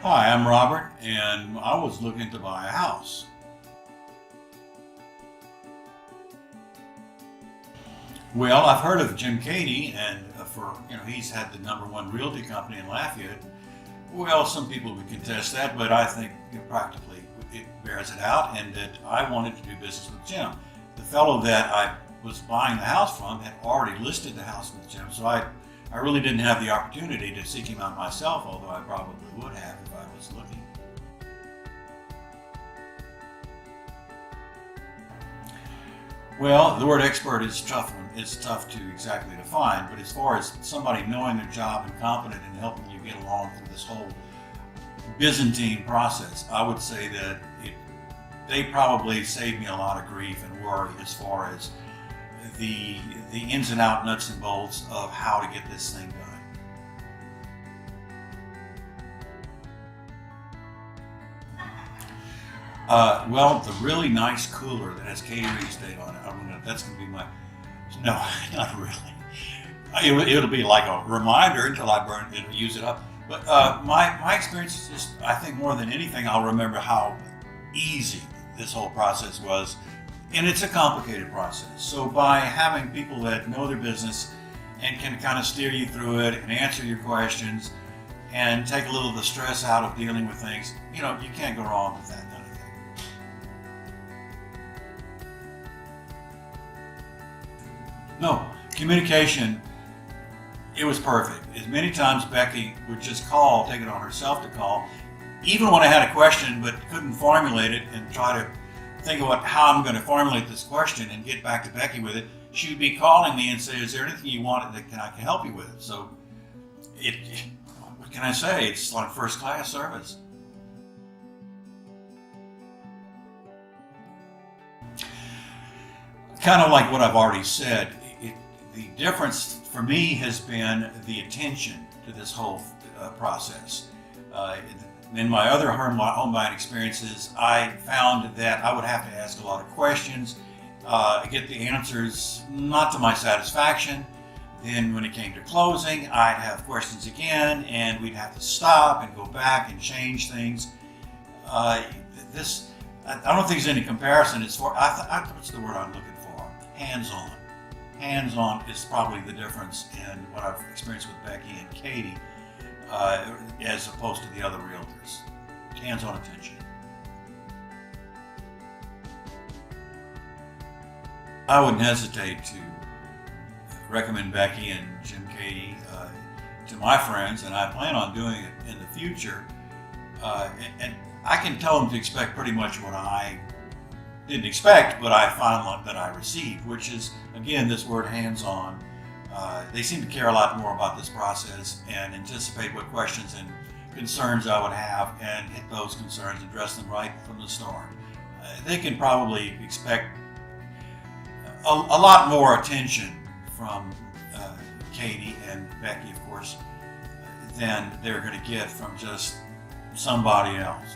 Hi, I'm Robert, and I was looking to buy a house. Well, I've heard of Jim Keaty, and he's had the #1 realty company in Lafayette. Well, some people would contest that, but I think practically it bears it out, and that I wanted to do business with Jim. The fellow that I was buying the house from had already listed the house with Jim, so I really didn't have the opportunity to seek him out myself, although I probably would have if I was looking. Well, the word expert is tough. It's tough to exactly define, but as far as somebody knowing their job and competent in helping you get along through this whole Byzantine process, I would say that they probably saved me a lot of grief and worry as far as the ins and outs, nuts and bolts of how to get this thing done. Well, the really nice cooler that has Keaty Real Estate on it, that's going to be my, no, not really. It'll be like a reminder until I burn it and use it up. But my experience is just, I think more than anything, I'll remember how easy this whole process was. And it's a complicated process. So by having people that know their business and can kind of steer you through it and answer your questions and take a little of the stress out of dealing with things, you can't go wrong with that kind of thing. No, communication, it was perfect. As many times Becky would just call, take it on herself to call, even when I had a question but couldn't formulate it and try to think about how I'm going to formulate this question and get back to Becky with it, she would be calling me and say, is there anything you want that I can help you with? So what can I say? It's like first class service. Kind of like what I've already said, the difference for me has been the attention to this whole process. In my other home buying experiences, I found that I would have to ask a lot of questions, get the answers not to my satisfaction. Then when it came to closing, I'd have questions again, and we'd have to stop and go back and change things. I don't think there's any comparison as far, what's the word I'm looking for? Hands-on. Hands-on is probably the difference in what I've experienced with Becky and Keaty as opposed to the other realtors. Hands-on attention. I wouldn't hesitate to recommend Becky and Jim Keaty to my friends, and I plan on doing it in the future. And I can tell them to expect pretty much what I didn't expect, but I found that I received, which is, again, this word hands-on. They seem to care a lot more about this process and anticipate what questions and concerns I would have and hit those concerns, address them right from the start. They can probably expect a lot more attention from Keaty and Becky, of course, than they're going to get from just somebody else.